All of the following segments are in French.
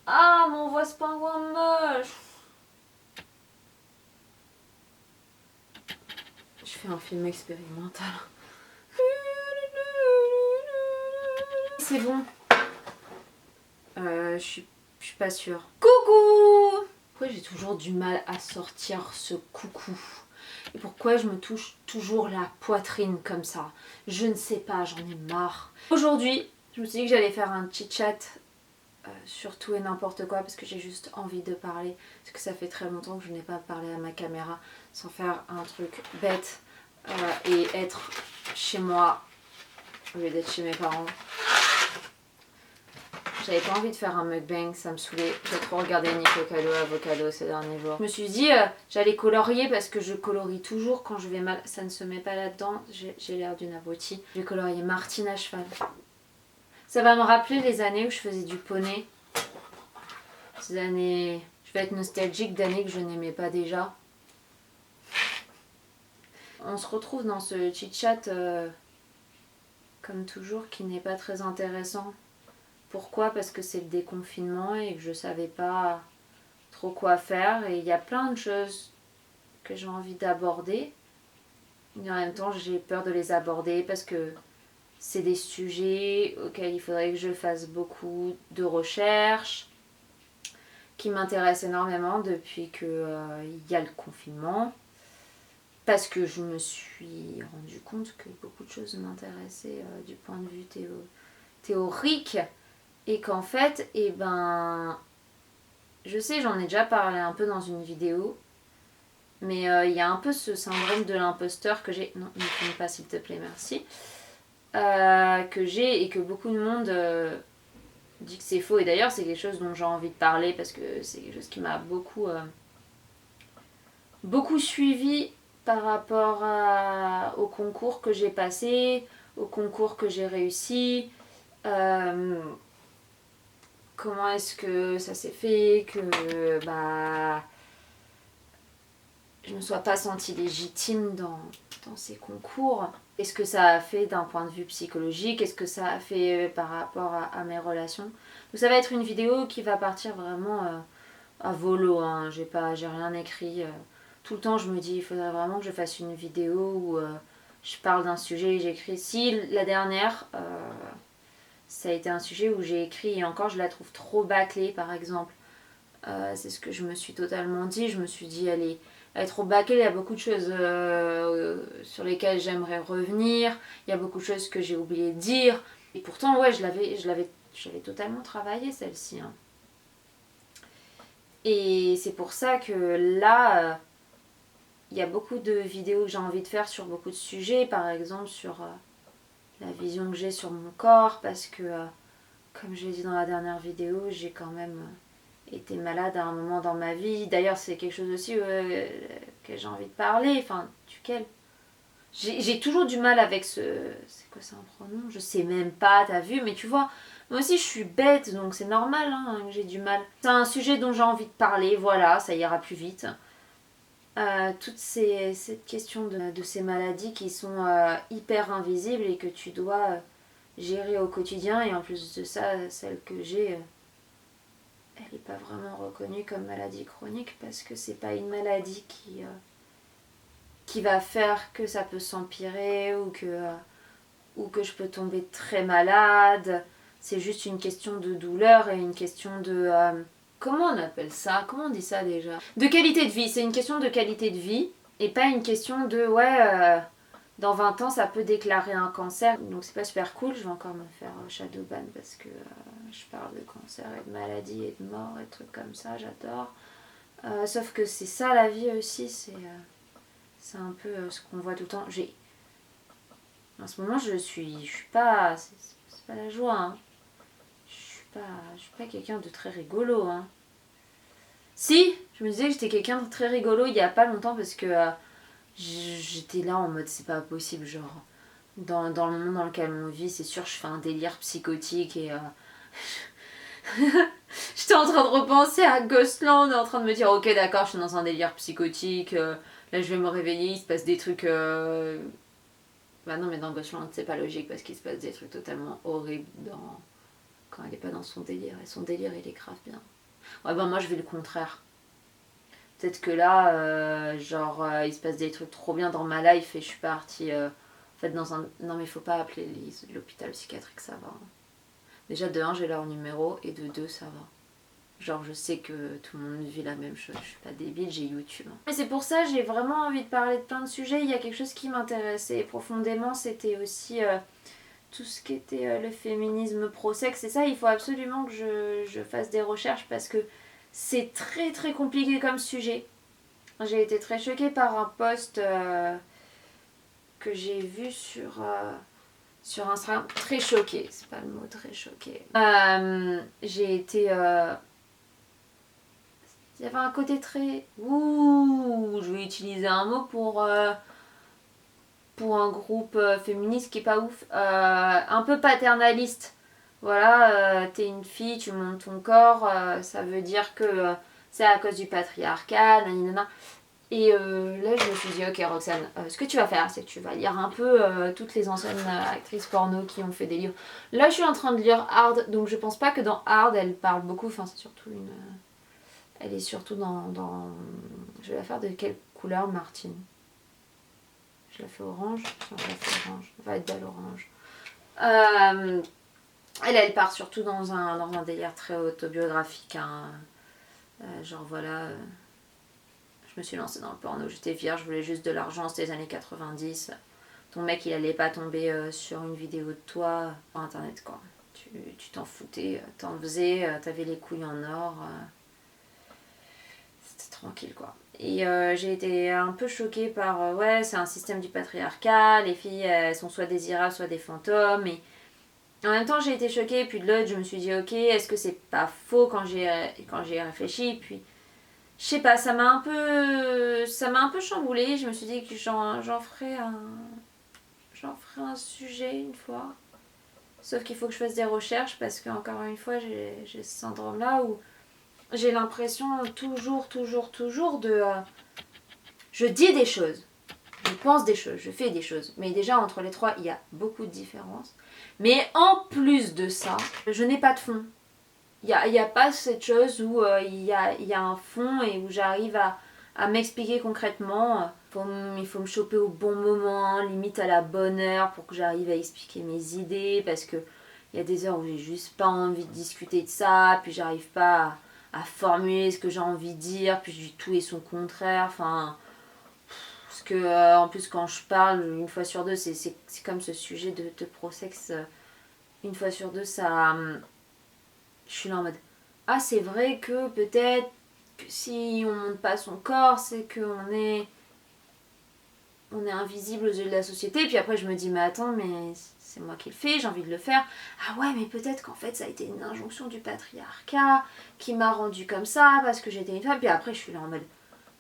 Ah, mais on voit ce pingouin moche. Je fais un film expérimental. C'est bon. Je suis pas sûre. Coucou! Pourquoi j'ai toujours du mal à sortir ce coucou? Et pourquoi je me touche toujours la poitrine comme ça? Je ne sais pas, j'en ai marre. Aujourd'hui, je me suis dit que j'allais faire un chit-chat sur tout et n'importe quoi parce que j'ai juste envie de parler. Parce que ça fait très longtemps que je n'ai pas parlé à ma caméra sans faire un truc bête et être chez moi au lieu d'être chez mes parents. J'avais pas envie de faire un mukbang, ça me saoulait. J'ai trop regardé Nico Cado Avocado ces derniers jours. Je me suis dit, j'allais colorier parce que je colorie toujours quand je vais mal. Ça ne se met pas là-dedans, j'ai l'air d'une abrutie. Je vais colorier Martine à cheval. Ça va me rappeler les années où je faisais du poney. Ces années... Je vais être nostalgique d'années que je n'aimais pas déjà. On se retrouve dans ce chit-chat, comme toujours, qui n'est pas très intéressant. Pourquoi? Parce que c'est le déconfinement et que je savais pas trop quoi faire. Et il y a plein de choses que j'ai envie d'aborder. Et en même temps, j'ai peur de les aborder parce que c'est des sujets auxquels il faudrait que je fasse beaucoup de recherches, qui m'intéressent énormément depuis qu'il y a le confinement. Parce que je me suis rendu compte que beaucoup de choses m'intéressaient du point de vue théorique. Et qu'en fait, je sais, j'en ai déjà parlé un peu dans une vidéo, mais il y a un peu ce syndrome de l'imposteur que j'ai... Non, ne filme pas s'il te plaît, merci. Que j'ai et que beaucoup de monde dit que c'est faux. Et d'ailleurs, c'est quelque chose dont j'ai envie de parler parce que c'est quelque chose qui m'a beaucoup suivi par rapport au concours que j'ai passé, au concours que j'ai réussi. Comment est-ce que ça s'est fait que je ne me sois pas sentie légitime dans ces concours? Qu'est-ce que ça a fait d'un point de vue psychologique? Qu'est-ce que ça a fait par rapport à mes relations? Donc ça va être une vidéo qui va partir vraiment à volo, hein. J'ai rien écrit. Tout le temps je me dis il faudrait vraiment que je fasse une vidéo où je parle d'un sujet et j'écris. Si la dernière... ça a été un sujet où j'ai écrit et encore je la trouve trop bâclée par exemple. C'est ce que je me suis totalement dit. Je me suis dit elle est trop bâclée, il y a beaucoup de choses sur lesquelles j'aimerais revenir. Il y a beaucoup de choses que j'ai oublié de dire. Et pourtant ouais je l'avais totalement travaillé celle-ci. Hein. Et c'est pour ça que là, il y a beaucoup de vidéos que j'ai envie de faire sur beaucoup de sujets. Par exemple sur la vision que j'ai sur mon corps parce que... comme je l'ai dit dans la dernière vidéo, j'ai quand même été malade à un moment dans ma vie. D'ailleurs, c'est quelque chose aussi que j'ai envie de parler. Enfin, duquel j'ai toujours du mal avec ce... C'est quoi, c'est un pronom? Je sais même pas, t'as vu? Mais tu vois, moi aussi je suis bête, donc c'est normal hein, que j'ai du mal. C'est un sujet dont j'ai envie de parler, voilà, ça ira plus vite. Cette question de ces maladies qui sont hyper invisibles et que tu dois... gérer au quotidien. Et en plus de ça, celle que j'ai, elle n'est pas vraiment reconnue comme maladie chronique parce que c'est pas une maladie qui va faire que ça peut s'empirer ou que je peux tomber très malade. C'est juste une question de douleur et une question de... comment on appelle ça? Comment on dit ça déjà? De qualité de vie. C'est une question de qualité de vie et pas une question de ouais... dans 20 ans, ça peut déclarer un cancer. Donc c'est pas super cool. Je vais encore me faire shadowban parce que je parle de cancer et de maladie et de mort et de trucs comme ça. J'adore. Sauf que c'est ça la vie aussi. C'est un peu ce qu'on voit tout le temps. En ce moment, je suis pas... C'est pas la joie. Hein. Je suis pas quelqu'un de très rigolo. Hein. Si, je me disais que j'étais quelqu'un de très rigolo il y a pas longtemps parce que... j'étais là en mode c'est pas possible, genre dans le monde dans lequel on vit, c'est sûr je fais un délire psychotique et j'étais en train de repenser à Ghostland, en train de me dire ok d'accord je suis dans un délire psychotique, là je vais me réveiller, il se passe des trucs bah non mais dans Ghostland c'est pas logique parce qu'il se passe des trucs totalement horribles quand elle est pas dans son délire. Et son délire, il est grave bien. Ouais, ben moi, je vais le contraire. Peut-être que là, il se passe des trucs trop bien dans ma life et je suis partie en fait dans un... Non mais faut pas appeler l'hôpital psychiatrique, ça va. Déjà de un j'ai leur numéro et de deux ça va. Genre je sais que tout le monde vit la même chose, je suis pas débile, j'ai YouTube. Et c'est pour ça j'ai vraiment envie de parler de plein de sujets. Il y a quelque chose qui m'intéressait profondément, c'était aussi tout ce qui était le féminisme pro-sexe. Et ça il faut absolument que je fasse des recherches parce que c'est très très compliqué comme sujet. J'ai été très choquée par un post que j'ai vu sur Instagram. Très choquée, c'est pas le mot, très choquée. J'ai été... Il y avait un côté très... Ouh, je vais utiliser un mot pour un groupe féministe qui est pas ouf. Un peu paternaliste. Voilà, t'es une fille, tu montes ton corps, ça veut dire que c'est à cause du patriarcat, nanana. Et là, je me suis dit, ok Roxane, ce que tu vas faire, c'est que tu vas lire un peu toutes les anciennes actrices porno qui ont fait des livres. Là, je suis en train de lire Hard, donc je pense pas que dans Hard, elle parle beaucoup, enfin c'est surtout une... Elle est surtout dans... Je vais la faire de quelle couleur, Martine? Je la fais orange? Non, je la fais orange, elle va être belle orange. Elle part surtout dans un délire très autobiographique, hein. Genre voilà... Je me suis lancée dans le porno, j'étais vierge, je voulais juste de l'argent, c'était les années 90. Ton mec, il allait pas tomber sur une vidéo de toi sur internet, quoi. Tu t'en foutais, t'en faisais, t'avais les couilles en or. C'était tranquille, quoi. Et j'ai été un peu choquée par... ouais, c'est un système du patriarcat, les filles, elles sont soit désirables, soit des fantômes. Et en même temps, j'ai été choquée, puis de l'autre, je me suis dit, ok, est-ce que c'est pas faux quand j'ai réfléchi, puis... Je sais pas, ça m'a un peu chamboulée. Je me suis dit que j'en ferais un sujet une fois. Sauf qu'il faut que je fasse des recherches parce qu'encore une fois, j'ai ce syndrome-là où j'ai l'impression toujours de... je dis des choses, je pense des choses, je fais des choses. Mais déjà, entre les trois, il y a beaucoup de différences. Mais en plus de ça, je n'ai pas de fond. Il n'y a pas cette chose où il y a un fond et où j'arrive à m'expliquer concrètement. Il faut me choper au bon moment, limite à la bonne heure pour que j'arrive à expliquer mes idées parce que il y a des heures où j'ai juste pas envie de discuter de ça, puis j'arrive pas à formuler ce que j'ai envie de dire, puis je dis tout et son contraire. Enfin, parce que en plus quand je parle, une fois sur deux, c'est comme ce sujet de pro-sexe, une fois sur deux, ça... je suis là en mode ah c'est vrai que peut-être que si on monte pas son corps c'est qu'on est invisible aux yeux de la société. Et puis après je me dis mais attends mais c'est moi qui le fais, j'ai envie de le faire. Ah ouais mais peut-être qu'en fait ça a été une injonction du patriarcat qui m'a rendue comme ça parce que j'étais une femme. Puis après je suis là en mode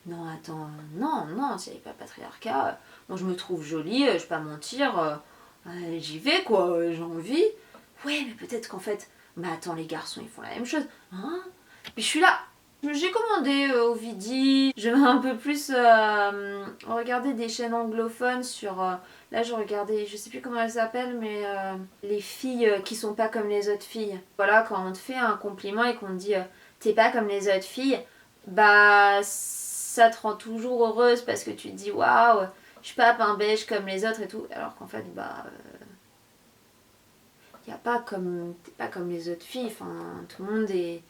non attends, non s'il n'y avait pas le patriarcat, moi je me trouve jolie, je vais pas mentir, j'y vais quoi, j'ai envie. Ouais mais peut-être qu'en fait mais attends, les garçons, ils font la même chose. Hein? Puis je suis là. J'ai commandé Ovidie. Je vais un peu plus regarder des chaînes anglophones sur... là, je regardais, je sais plus comment elles s'appellent, mais les filles qui sont pas comme les autres filles. Voilà, quand on te fait un compliment et qu'on te dit t'es pas comme les autres filles, bah ça te rend toujours heureuse parce que tu te dis waouh, je suis pas pain beige comme les autres et tout. Alors qu'en fait, bah... t'es pas comme les autres filles, enfin tout le monde est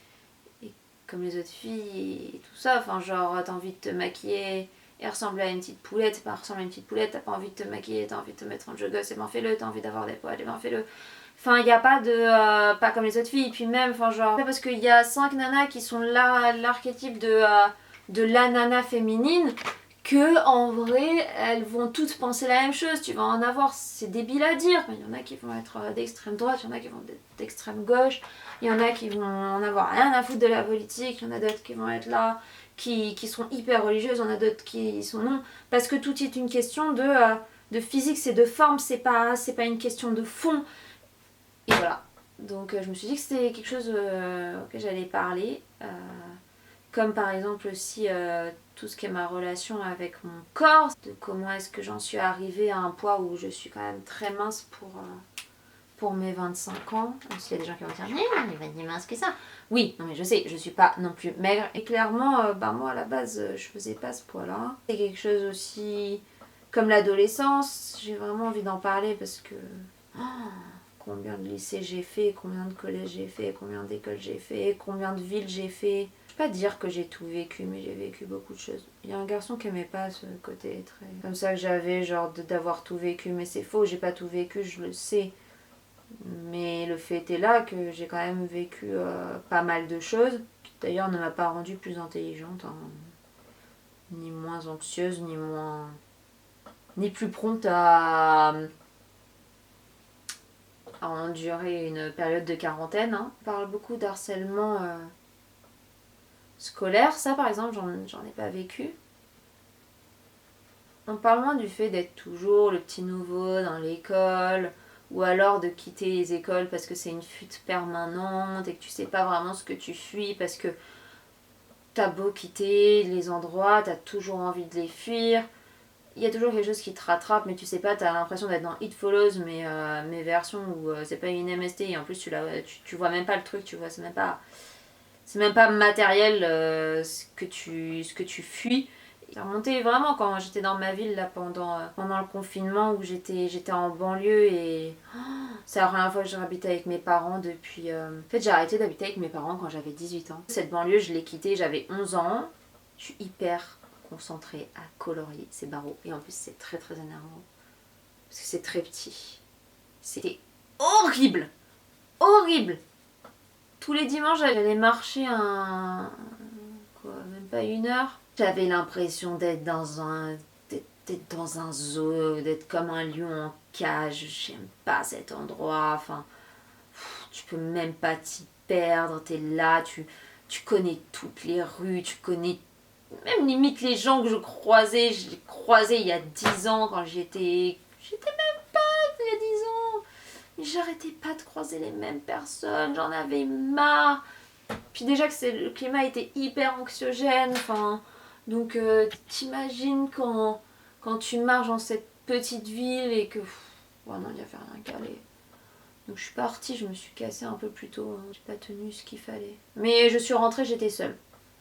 comme les autres filles et tout ça, enfin genre t'as envie de te maquiller et ressembler à une petite poulette, c'est pas ressembler à une petite poulette, t'as pas envie de te maquiller, t'as envie de te mettre en joggers, et ben fais-le, t'as envie d'avoir des poils, et ben fais-le. Enfin il y a pas de pas comme les autres filles, et puis même enfin genre parce qu'il y a 5 nanas qui sont là l'archétype de la nana féminine que en vrai elles vont toutes penser la même chose, tu vas en avoir, c'est débile à dire, il y en a qui vont être d'extrême droite, il y en a qui vont être d'extrême gauche, il y en a qui vont en avoir rien à foutre de la politique, il y en a d'autres qui vont être là, qui sont hyper religieuses, il y en a d'autres qui sont non, parce que tout est une question de physique, c'est de forme, c'est pas une question de fond, et voilà. Donc je me suis dit que c'était quelque chose auquel j'allais parler, comme par exemple aussi tout ce qui est ma relation avec mon corps, de comment est-ce que j'en suis arrivée à un poids où je suis quand même très mince pour mes 25 ans. Même s'il y a des gens qui vont dire, mais il est mince que ça. Oui, non mais je sais, je suis pas non plus maigre. Et clairement, moi à la base, je faisais pas ce poids-là. C'est quelque chose aussi comme l'adolescence. J'ai vraiment envie d'en parler parce que combien de lycées j'ai fait, combien de collèges j'ai fait, combien d'écoles j'ai fait, combien de villes j'ai fait. Je peux pas dire que j'ai tout vécu, mais j'ai vécu beaucoup de choses. Il y a un garçon qui aimait pas ce côté très comme ça que j'avais, genre d'avoir tout vécu, mais c'est faux, j'ai pas tout vécu, je le sais. Mais le fait est là que j'ai quand même vécu pas mal de choses, qui d'ailleurs ne m'a pas rendue plus intelligente, hein. Ni moins anxieuse, ni plus prompte à endurer une période de quarantaine. Hein. On parle beaucoup d'harcèlement scolaire, ça par exemple j'en ai pas vécu. On parle moins du fait d'être toujours le petit nouveau dans l'école, ou alors de quitter les écoles parce que c'est une fuite permanente et que tu sais pas vraiment ce que tu fuis parce que t'as beau quitter les endroits, t'as toujours envie de les fuir. Il y a toujours quelque chose qui te rattrape, mais tu sais pas, t'as l'impression d'être dans It Follows, mais version où c'est pas une MST et en plus tu vois même pas le truc, tu vois, c'est même pas matériel ce que tu fuis. Ça remontait vraiment quand j'étais dans ma ville là pendant le confinement où j'étais en banlieue et c'est la première fois que j'ai habité avec mes parents depuis... En fait j'ai arrêté d'habiter avec mes parents quand j'avais 18 ans. Cette banlieue je l'ai quittée, j'avais 11 ans. Je suis hyper concentrée à colorier ces barreaux et en plus c'est très très énervant parce que c'est très petit. C'était horrible, horrible. Tous les dimanches j'allais marcher même pas 1 heure. J'avais l'impression d'être dans un zoo, d'être comme un lion en cage. J'aime pas cet endroit. Enfin, tu peux même pas t'y perdre. T'es là, tu connais toutes les rues, tu connais même limite les gens que je croisais. Je les croisais il y a 10 ans quand j'étais même pas il y a 10 ans. Mais j'arrêtais pas de croiser les mêmes personnes. J'en avais marre. Puis déjà que le climat était hyper anxiogène, enfin, donc t'imagines quand tu marches dans cette petite ville et que... Oh non, il n'y avait rien qu'à aller. Donc je suis partie, je me suis cassée un peu plus tôt, hein. J'ai pas tenu ce qu'il fallait. Mais je suis rentrée, j'étais seule.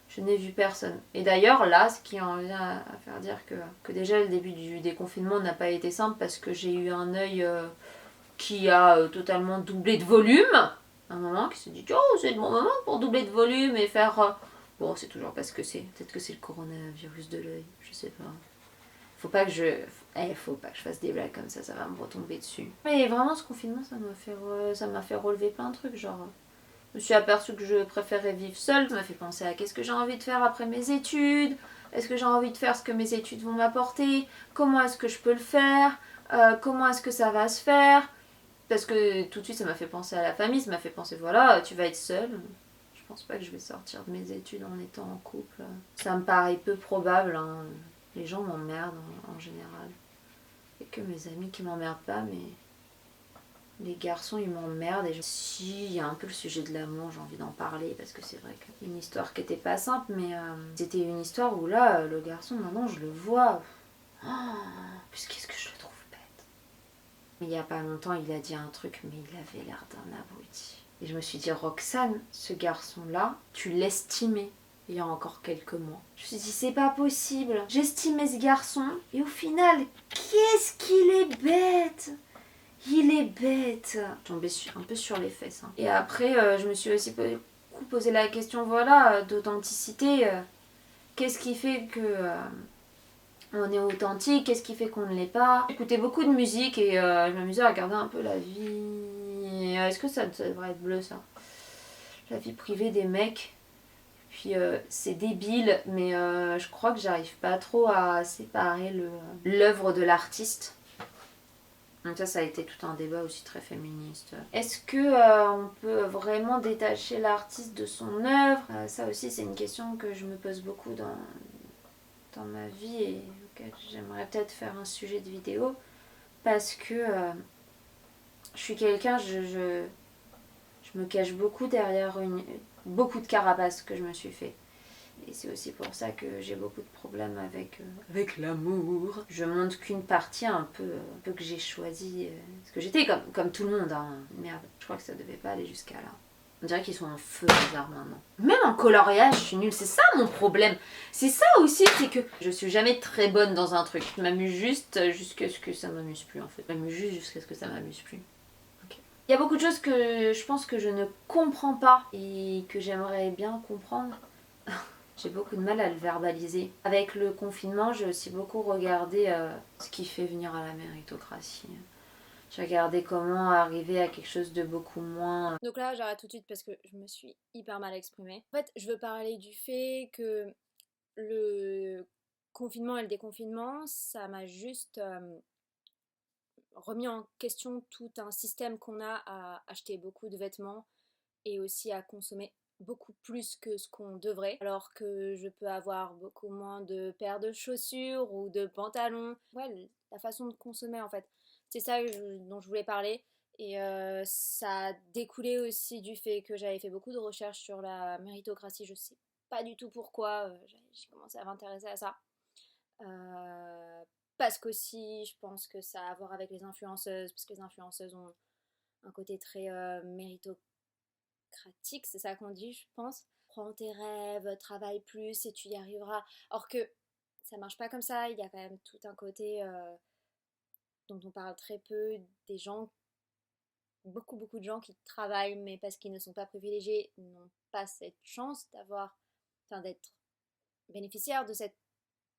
Je n'ai vu personne. Et d'ailleurs, là, ce qui en vient à faire dire que déjà le début du déconfinement n'a pas été simple parce que j'ai eu un œil qui a totalement doublé de volume. Un moment qui s'est dit oh c'est le bon moment pour doubler de volume et faire bon c'est toujours parce que peut-être que c'est le coronavirus de l'œil, je sais pas. Faut pas que je fasse des blagues comme ça va me retomber dessus. Mais vraiment ce confinement ça m'a fait relever plein de trucs, genre je me suis aperçue que je préférais vivre seule, ça m'a fait penser à qu'est-ce que j'ai envie de faire après mes études, est-ce que j'ai envie de faire ce que mes études vont m'apporter, comment est-ce que je peux le faire, comment est-ce que ça va se faire. Parce que tout de suite ça m'a fait penser à la famille, ça m'a fait penser voilà, tu vas être seule. Je pense pas que je vais sortir de mes études en étant en couple. Ça me paraît peu probable, hein. Les gens m'emmerdent en général. Il n'y a que mes amis qui m'emmerdent pas, mais les garçons ils m'emmerdent. Si, il y a un peu le sujet de l'amour, j'ai envie d'en parler parce que c'est vrai qu'une histoire qui était pas simple, mais c'était une histoire où là, le garçon maintenant je le vois. Oh, puis qu'est-ce que je le trouve. Mais il n'y a pas longtemps, il a dit un truc, mais il avait l'air d'un abruti. Et je me suis dit, Roxane, ce garçon-là, tu l'estimais il y a encore quelques mois. Je me suis dit, c'est pas possible. J'estimais ce garçon, et au final, qu'est-ce qu'il est bête! Il est bête! Je tombais un peu sur les fesses. Hein. Et après, je me suis aussi posé la question, voilà, d'authenticité. Qu'est-ce qui fait que... on est authentique, qu'est-ce qui fait qu'on ne l'est pas. J'écoutais beaucoup de musique et je m'amusais à regarder un peu la vie. Est-ce que ça devrait être bleu ça? La vie privée des mecs. Puis c'est débile, mais je crois que j'arrive pas trop à séparer l'œuvre de l'artiste. Donc ça a été tout un débat aussi très féministe. Est-ce que on peut vraiment détacher l'artiste de son œuvre? Ça aussi c'est une question que je me pose beaucoup dans ma vie et auquel j'aimerais peut-être faire un sujet de vidéo parce que je suis quelqu'un, je me cache beaucoup derrière beaucoup de carapaces que je me suis fait. Et c'est aussi pour ça que j'ai beaucoup de problèmes avec l'amour. Je montre qu'une partie un peu que j'ai choisie. Parce que j'étais comme tout le monde. Hein. Merde, je crois que ça devait pas aller jusqu'à là. On dirait qu'ils sont en feu les arts maintenant. Même en coloriage, je suis nulle. C'est ça mon problème. C'est ça aussi, c'est que je suis jamais très bonne dans un truc. Je m'amuse juste jusqu'à ce que ça m'amuse plus en fait. Je m'amuse juste jusqu'à ce que ça m'amuse plus. Okay. Il y a beaucoup de choses que je pense que je ne comprends pas et que j'aimerais bien comprendre. J'ai beaucoup de mal à le verbaliser. Avec le confinement, j'ai aussi beaucoup regardé ce qui fait venir à la méritocratie. J'ai regardé comment arriver à quelque chose de beaucoup moins... Donc là, j'arrête tout de suite parce que je me suis hyper mal exprimée. En fait, je veux parler du fait que le confinement et le déconfinement, ça m'a juste remis en question tout un système qu'on a à acheter beaucoup de vêtements et aussi à consommer beaucoup plus que ce qu'on devrait, alors que je peux avoir beaucoup moins de paires de chaussures ou de pantalons. Ouais, la façon de consommer en fait. C'est ça dont je voulais parler. Et ça a découlé aussi du fait que j'avais fait beaucoup de recherches sur la méritocratie. Je sais pas du tout pourquoi j'ai commencé à m'intéresser à ça. Euh, Parce qu'aussi, je pense que ça a à voir avec les influenceuses, parce que les influenceuses ont un côté très méritocratique, c'est ça qu'on dit, je pense. Prends tes rêves, travaille plus et tu y arriveras. Or que ça marche pas comme ça, il y a quand même tout un côté dont on parle très peu, des gens, beaucoup de gens qui travaillent, mais parce qu'ils ne sont pas privilégiés, n'ont pas cette chance d'avoir, enfin d'être bénéficiaires de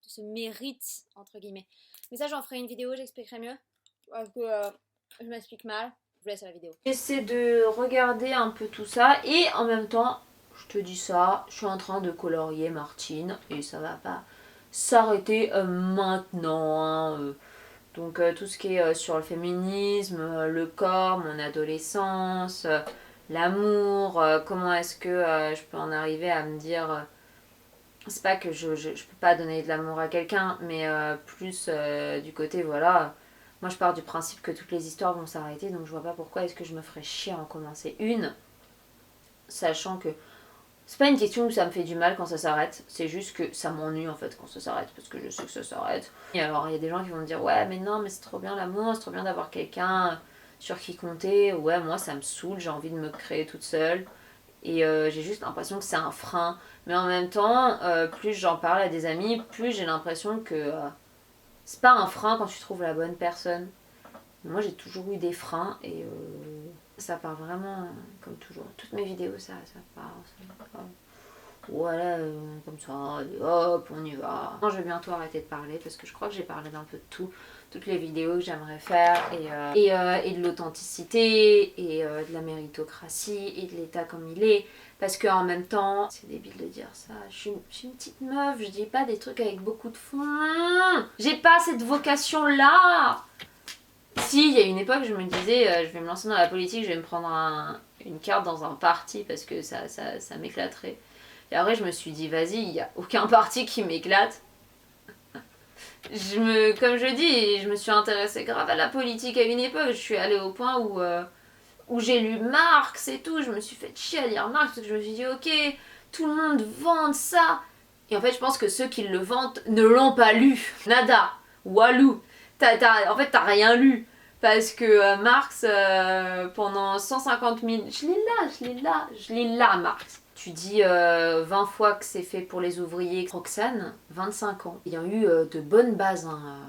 ce mérite, entre guillemets. Mais ça, j'en ferai une vidéo, j'expliquerai mieux, parce que je m'explique mal. Je vous laisse la vidéo. J'essaie de regarder un peu tout ça et en même temps, je te dis ça, je suis en train de colorier Martine et ça va pas s'arrêter maintenant. Hein, Donc tout ce qui est sur le féminisme, le corps, mon adolescence, l'amour, comment est-ce que je peux en arriver à me dire... c'est pas que je peux pas donner de l'amour à quelqu'un, mais plus du côté, voilà... Moi je pars du principe que toutes les histoires vont s'arrêter, donc je vois pas pourquoi est-ce que je me ferais chier à en commencer une, sachant que c'est pas une question où ça me fait du mal quand ça s'arrête, c'est juste que ça m'ennuie en fait quand ça s'arrête, parce que je sais que ça s'arrête. Et alors il y a des gens qui vont me dire ouais mais non mais c'est trop bien l'amour, c'est trop bien d'avoir quelqu'un sur qui compter. Ouais moi ça me saoule, j'ai envie de me créer toute seule. Et j'ai juste l'impression que c'est un frein. Mais en même temps, plus j'en parle à des amis, plus j'ai l'impression que c'est pas un frein quand tu trouves la bonne personne. Moi j'ai toujours eu des freins et ça part vraiment comme toujours. Toutes mes vidéos ça part. Voilà, comme ça, hop, on y va. Je vais bientôt arrêter de parler parce que je crois que j'ai parlé d'un peu de tout. Toutes les vidéos que j'aimerais faire et de l'authenticité et de la méritocratie et de l'état comme il est. Parce qu'en même temps, c'est débile de dire ça, je suis une petite meuf, je dis pas des trucs avec beaucoup de fond. J'ai pas cette vocation-là. Si, il y a une époque, je me disais, je vais me lancer dans la politique, je vais me prendre une carte dans un parti parce que ça m'éclaterait. Et après, je me suis dit, vas-y, il n'y a aucun parti qui m'éclate. Comme je dis, je me suis intéressée grave à la politique à une époque. Je suis allée au point où j'ai lu Marx et tout. Je me suis fait chier à lire Marx parce que je me suis dit, ok, tout le monde vante ça. Et en fait, je pense que ceux qui le vantent ne l'ont pas lu. Nada. Walou. En fait, t'as rien lu. Parce que Marx, pendant 150 000... Je l'ai là, Marx. Tu dis 20 fois que c'est fait pour les ouvriers. Roxane, 25 ans. Il y a eu de bonnes bases hein,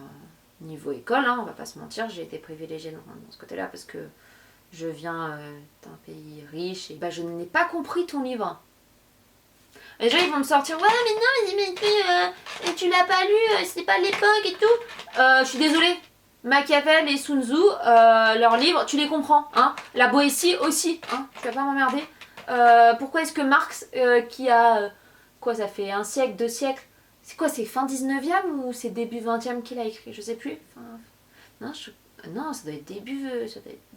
niveau école, hein, on va pas se mentir. J'ai été privilégiée dans ce côté-là parce que je viens d'un pays riche et bah, je n'ai pas compris ton livre. Les gens ils vont me sortir ouais mais non mais tu l'as pas lu, c'était pas l'époque et tout. Je suis désolée. Machiavel et Sun Tzu, leurs livres, tu les comprends, hein. La Boétie aussi, hein. Tu vas pas m'emmerder. Pourquoi est-ce que Marx, qui a quoi ça fait un siècle, 2 siècles, c'est quoi, c'est fin 19e ou c'est début 20e qu'il a écrit, je sais plus. Enfin, non, ça doit être début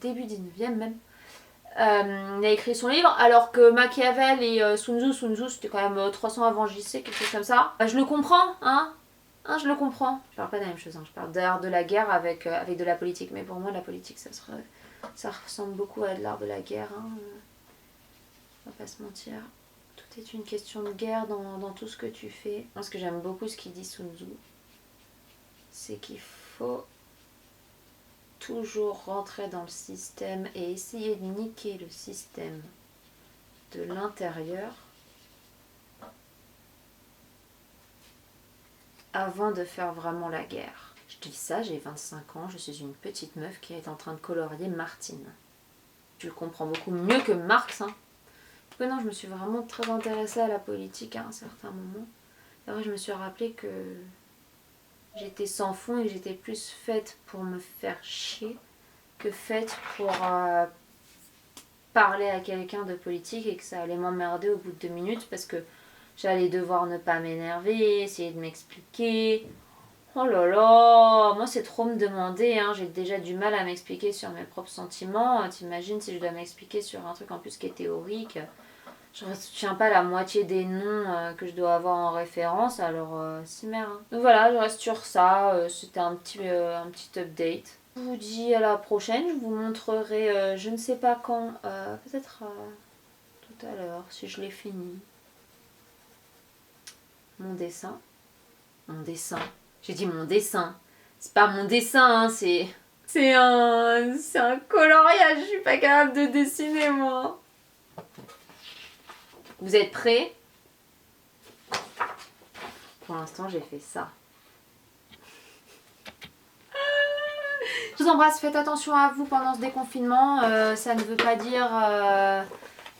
19e même. Il a écrit son livre, alors que Machiavel et Sun Tzu c'était quand même 300 avant JC, quelque chose comme ça. Je le comprends, hein. Je le comprends. Je parle pas de la même chose, hein. Je parle d'art de la guerre avec de la politique. Mais pour moi, la politique, ça ressemble beaucoup à de l'art de la guerre. Hein. On va pas se mentir. Tout est une question de guerre dans tout ce que tu fais. Moi, ce que j'aime beaucoup, ce qu'il dit Sun Tzu, c'est qu'il faut toujours rentrer dans le système et essayer de niquer le système de l'intérieur avant de faire vraiment la guerre. Je dis ça, j'ai 25 ans, je suis une petite meuf qui est en train de colorier Martine. Tu le comprends beaucoup mieux que Marx. Hein. Non, je me suis vraiment très intéressée à la politique à un certain moment. Et après, je me suis rappelé que j'étais sans fond et que j'étais plus faite pour me faire chier que faite pour parler à quelqu'un de politique et que ça allait m'emmerder au bout de 2 minutes parce que j'allais devoir ne pas m'énerver, essayer de m'expliquer. Oh là là, moi c'est trop me demander, hein. J'ai déjà du mal à m'expliquer sur mes propres sentiments. T'imagines si je dois m'expliquer sur un truc en plus qui est théorique. Je ne retiens pas la moitié des noms que je dois avoir en référence, alors c'est merde. Hein. Donc voilà, je reste sur ça, c'était un petit update. Je vous dis à la prochaine, je vous montrerai, je ne sais pas quand, peut-être tout à l'heure, si je l'ai fini. Mon dessin. Mon dessin. J'ai dit mon dessin. C'est pas mon dessin, hein, c'est un coloriage, je suis pas capable de dessiner moi. Vous êtes prêts? Pour l'instant, j'ai fait ça. Je vous embrasse, faites attention à vous pendant ce déconfinement. Ça ne veut pas dire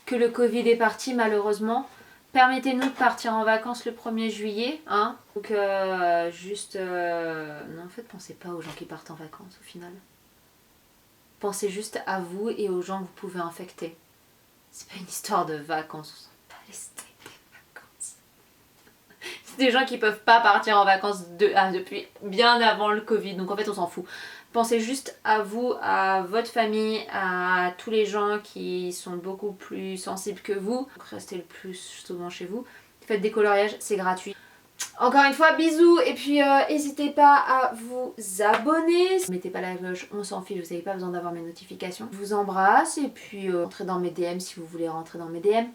que le Covid est parti, malheureusement. Permettez-nous de partir en vacances le 1er juillet. Hein. Donc, non, en fait, pensez pas aux gens qui partent en vacances au final. Pensez juste à vous et aux gens que vous pouvez infecter. C'est pas une histoire de vacances, on s'en bat les steaks des vacances. C'est des gens qui peuvent pas partir en vacances depuis bien avant le Covid, donc en fait on s'en fout. Pensez juste à vous, à votre famille, à tous les gens qui sont beaucoup plus sensibles que vous. Donc restez le plus souvent chez vous. Faites des coloriages, c'est gratuit. Encore une fois, bisous et puis n'hésitez pas à vous abonner. Mettez pas la cloche, on s'en fiche, vous n'avez pas besoin d'avoir mes notifications. Je vous embrasse et puis rentrez dans mes DM si vous voulez rentrer dans mes DM.